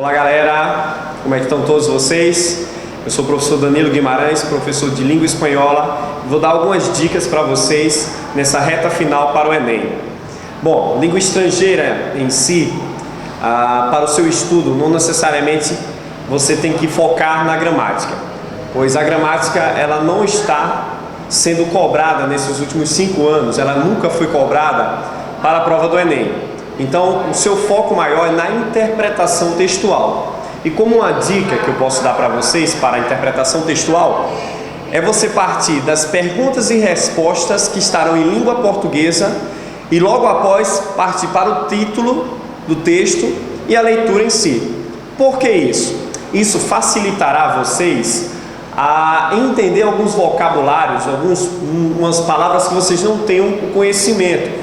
Olá galera, como é que estão todos vocês? Eu sou o professor Danilo Guimarães, professor de língua espanhola. Vou dar algumas dicas para vocês nessa reta final para o Enem. Bom, língua estrangeira em si, para o seu estudo, não necessariamente você tem que focar na gramática, pois a gramática ela não está sendo cobrada nesses últimos 5 anos, ela nunca foi cobrada para a prova do Enem. Então, o seu foco maior é na interpretação textual. E como uma dica que eu posso dar para vocês para a interpretação textual, é você partir das perguntas e respostas que estarão em língua portuguesa e logo após partir para o título do texto e a leitura em si. Por que isso? Isso facilitará vocês a entender alguns vocabulários, algumas palavras que vocês não tenham o conhecimento.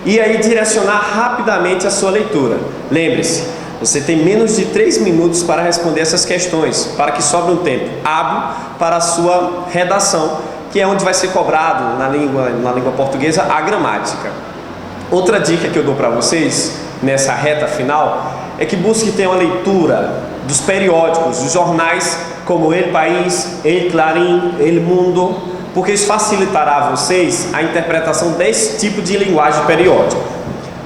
E aí direcionar rapidamente a sua leitura. Lembre-se, você tem menos de 3 minutos para responder essas questões, para que sobre um tempo hábil para a sua redação, que é onde vai ser cobrado na língua portuguesa a gramática. Outra dica que eu dou para vocês nessa reta final é que busque ter uma leitura dos periódicos, dos jornais como El País, El Clarín, El Mundo, porque isso facilitará a vocês a interpretação desse tipo de linguagem periódica.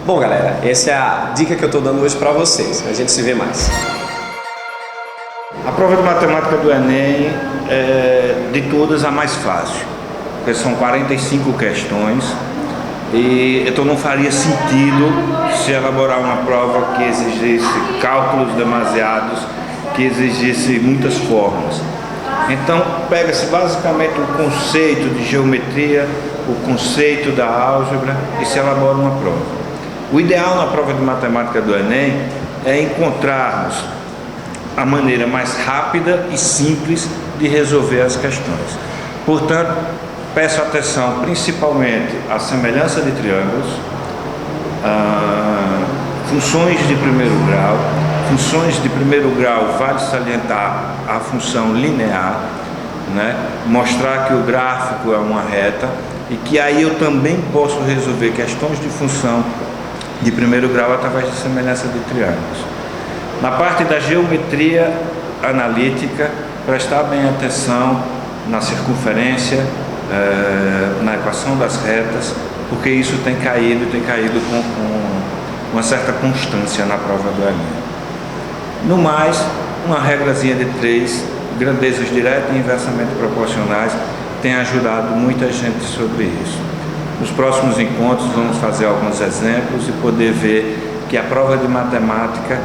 Bom galera, essa é a dica que eu estou dando hoje para vocês. A gente se vê mais. A prova de matemática do Enem é de todas a mais fácil, porque são 45 questões e então não faria sentido se elaborar uma prova que exigisse cálculos demasiados, que exigisse muitas fórmulas. Então, pega-se basicamente o conceito de geometria, o conceito da álgebra e se elabora uma prova. O ideal na prova de matemática do Enem é encontrarmos a maneira mais rápida e simples de resolver as questões. Portanto, peço atenção principalmente à semelhança de triângulos, funções de primeiro grau. Funções de primeiro grau, vale salientar a função linear, né? Mostrar que o gráfico é uma reta e que aí eu também posso resolver questões de função de primeiro grau através de semelhança de triângulos. Na parte da geometria analítica, prestar bem atenção na circunferência, na equação das retas, porque isso tem caído com uma certa constância na prova do Enem. No mais, uma regrazinha de 3, grandezas diretas e inversamente proporcionais, tem ajudado muita gente sobre isso. Nos próximos encontros vamos fazer alguns exemplos e poder ver que a prova de matemática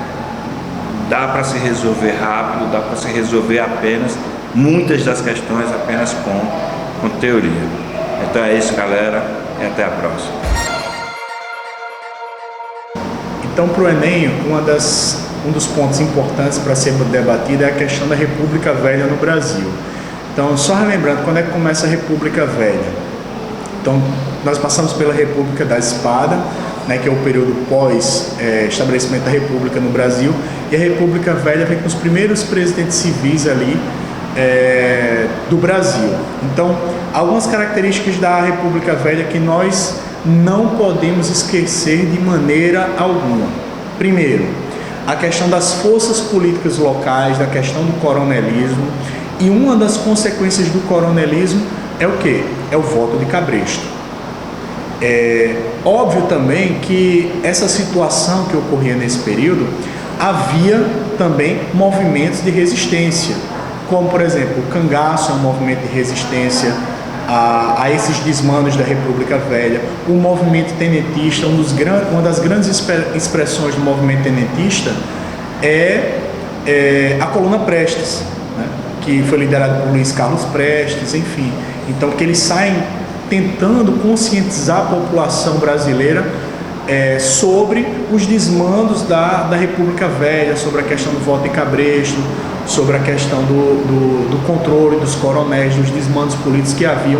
dá para se resolver rápido, dá para se resolver apenas, muitas das questões apenas com teoria. Então é isso galera, e até a próxima. Então para o Enem, um dos pontos importantes para ser debatido é a questão da República Velha no Brasil. Então, só relembrando, quando é que começa a República Velha? Então, nós passamos pela República da Espada, né, que é o período pós-estabelecimento da República no Brasil, e a República Velha vem com os primeiros presidentes civis ali do Brasil. Então, algumas características da República Velha que nós não podemos esquecer de maneira alguma. Primeiro, a questão das forças políticas locais, da questão do coronelismo, e uma das consequências do coronelismo é o quê? É o voto de cabresto. É óbvio também que essa situação que ocorria nesse período, havia também movimentos de resistência, como por exemplo o cangaço é um movimento de resistência a esses desmandos da República Velha. O movimento tenentista, uma das grandes expressões do movimento tenentista é a Coluna Prestes, né? Que foi liderado por Luiz Carlos Prestes, enfim. Então, que eles saem tentando conscientizar a população brasileira sobre os desmandos da República Velha, sobre a questão do voto de cabresto, sobre a questão do controle dos coronéis, dos desmandos políticos que haviam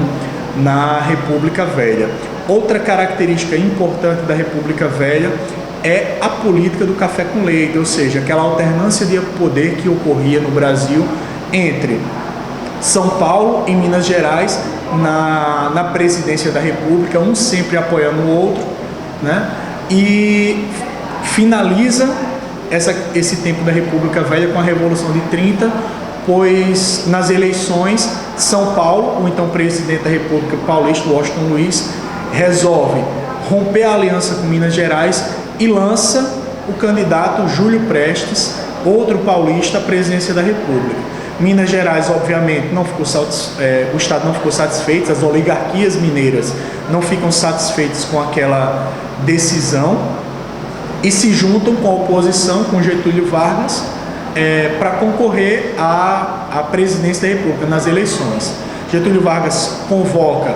na República Velha. Outra característica importante da República Velha é a política do café com leite, ou seja, aquela alternância de poder que ocorria no Brasil entre São Paulo e Minas Gerais na presidência da República, um sempre apoiando o outro, né? E finaliza esse tempo da República Velha com a Revolução de 30, pois nas eleições São Paulo, o então presidente da República Paulista, Washington Luiz, resolve romper a aliança com Minas Gerais e lança o candidato Júlio Prestes, outro paulista, à presidência da República. Minas Gerais, obviamente, o Estado não ficou satisfeito, as oligarquias mineiras não ficam satisfeitas com aquela decisão e se juntam com a oposição, com Getúlio Vargas, para concorrer à presidência da República nas eleições. Getúlio Vargas convoca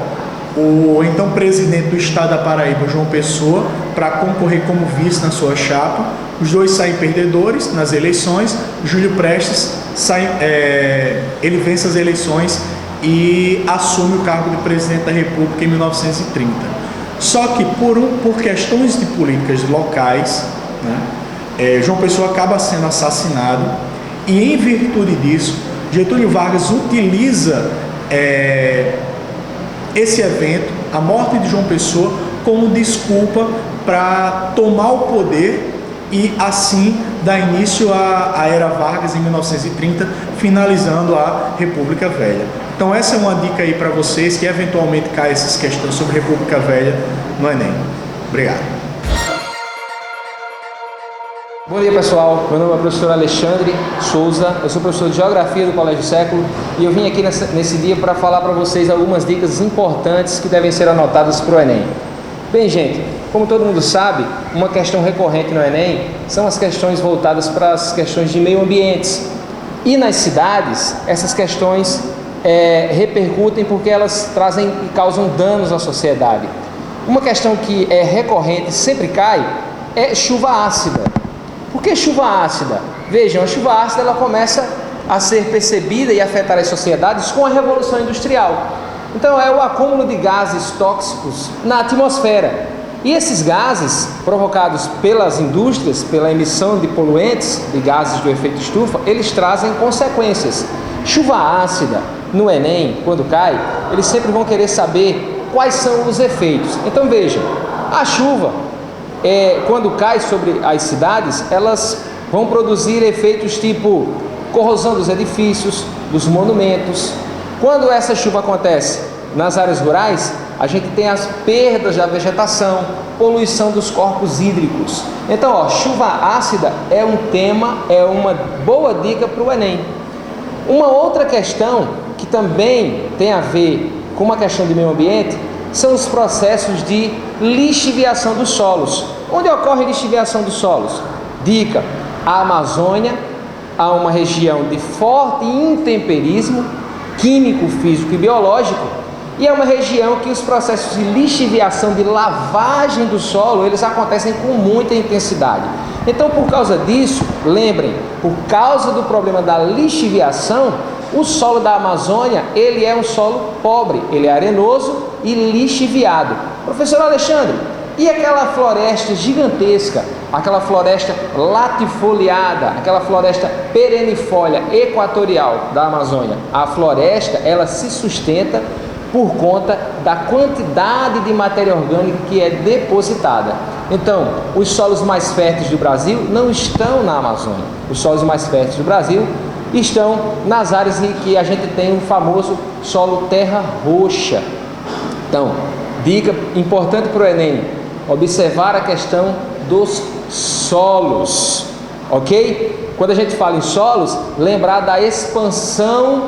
o então presidente do Estado da Paraíba, João Pessoa, para concorrer como vice na sua chapa. Os dois saem perdedores nas eleições. Júlio Prestes ele vence as eleições e assume o cargo de presidente da República em 1930. Só que por questões de políticas locais, né, João Pessoa acaba sendo assassinado e, em virtude disso, Getúlio Vargas utiliza esse evento, a morte de João Pessoa, como desculpa para tomar o poder e assim dar início à Era Vargas em 1930, finalizando a República Velha. Então essa é uma dica aí para vocês que eventualmente caem essas questões sobre República Velha no Enem. Obrigado. Bom dia, pessoal, meu nome é o professor Alexandre Souza, eu sou professor de Geografia do Colégio Século e eu vim aqui nesse dia para falar para vocês algumas dicas importantes que devem ser anotadas para o Enem. Bem, gente, como todo mundo sabe, uma questão recorrente no Enem são as questões voltadas para as questões de meio ambiente. E nas cidades, essas questões repercutem porque elas trazem e causam danos à sociedade. Uma questão que é recorrente, sempre cai, é chuva ácida. Por que chuva ácida? Vejam, a chuva ácida ela começa a ser percebida e afetar as sociedades com a Revolução Industrial. Então é o acúmulo de gases tóxicos na atmosfera. E esses gases, provocados pelas indústrias, pela emissão de poluentes, de gases do efeito estufa, eles trazem consequências. Chuva ácida no Enem, quando cai, eles sempre vão querer saber quais são os efeitos. Então vejam, a chuva, quando cai sobre as cidades, elas vão produzir efeitos tipo corrosão dos edifícios, dos monumentos. Quando essa chuva acontece nas áreas rurais, a gente tem as perdas da vegetação, poluição dos corpos hídricos. Então, chuva ácida é um tema, é uma boa dica para o Enem. Uma outra questão que também tem a ver com uma questão de meio ambiente são os processos de lixiviação dos solos. Onde ocorre lixiviação dos solos? Dica: a Amazônia há uma região de forte intemperismo químico, físico e biológico, e é uma região que os processos de lixiviação, de lavagem do solo, eles acontecem com muita intensidade. Então, por causa disso, lembrem, por causa do problema da lixiviação, o solo da Amazônia, ele é um solo pobre, ele é arenoso e lixiviado. Professor Alexandre, e aquela floresta gigantesca, aquela floresta latifoliada, aquela floresta perennifólia equatorial da Amazônia? A floresta, ela se sustenta por conta da quantidade de matéria orgânica que é depositada. Então, os solos mais férteis do Brasil não estão na Amazônia. Os solos mais férteis do Brasil estão nas áreas em que a gente tem o famoso solo terra roxa. Então, dica importante para o Enem: observar a questão dos solos, ok? Quando a gente fala em solos, lembrar da expansão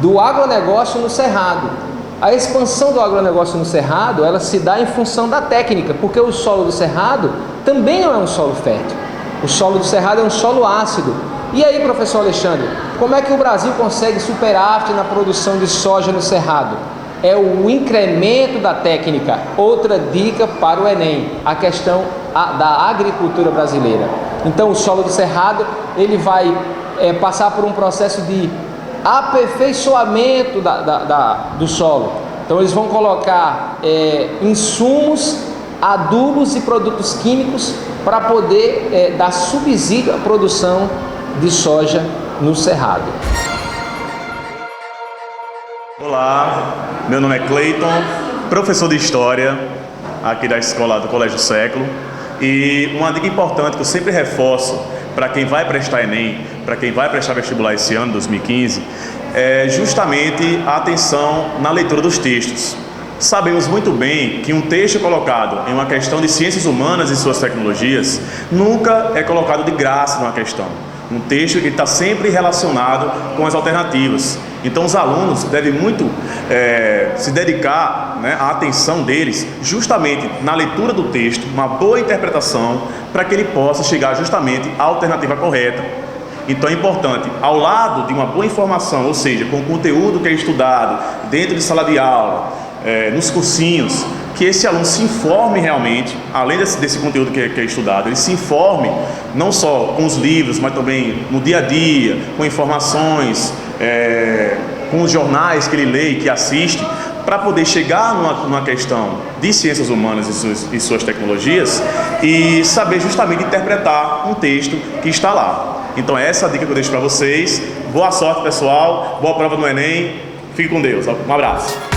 do agronegócio no Cerrado. A expansão do agronegócio no Cerrado, ela se dá em função da técnica, porque o solo do Cerrado também não é um solo fértil. O solo do Cerrado é um solo ácido. E aí, professor Alexandre, como é que o Brasil consegue superávit na produção de soja no Cerrado? É o incremento da técnica. Outra dica para o Enem, a questão da agricultura brasileira. Então, o solo do Cerrado, ele vai passar por um processo de aperfeiçoamento do solo. Então, eles vão colocar insumos, adubos e produtos químicos para poder dar subsídio à produção de soja no Cerrado. Olá, meu nome é Cleiton, professor de História aqui da escola do Colégio Século, e uma dica importante que eu sempre reforço para quem vai prestar Enem, para quem vai prestar vestibular esse ano, 2015, é justamente a atenção na leitura dos textos. Sabemos muito bem que um texto colocado em uma questão de ciências humanas e suas tecnologias nunca é colocado de graça numa questão. Um texto que está sempre relacionado com as alternativas. Então os alunos devem muito se dedicar, né, a atenção deles justamente na leitura do texto, uma boa interpretação, para que ele possa chegar justamente à alternativa correta. Então é importante, ao lado de uma boa informação, ou seja, com o conteúdo que é estudado dentro de sala de aula, nos cursinhos, que esse aluno se informe realmente, além desse conteúdo que é estudado, ele se informe não só com os livros, mas também no dia a dia, com informações, com os jornais que ele lê e que assiste, para poder chegar numa questão de ciências humanas e suas tecnologias e saber justamente interpretar um texto que está lá. Então essa é a dica que eu deixo para vocês. Boa sorte, pessoal, boa prova no Enem, fique com Deus, um abraço.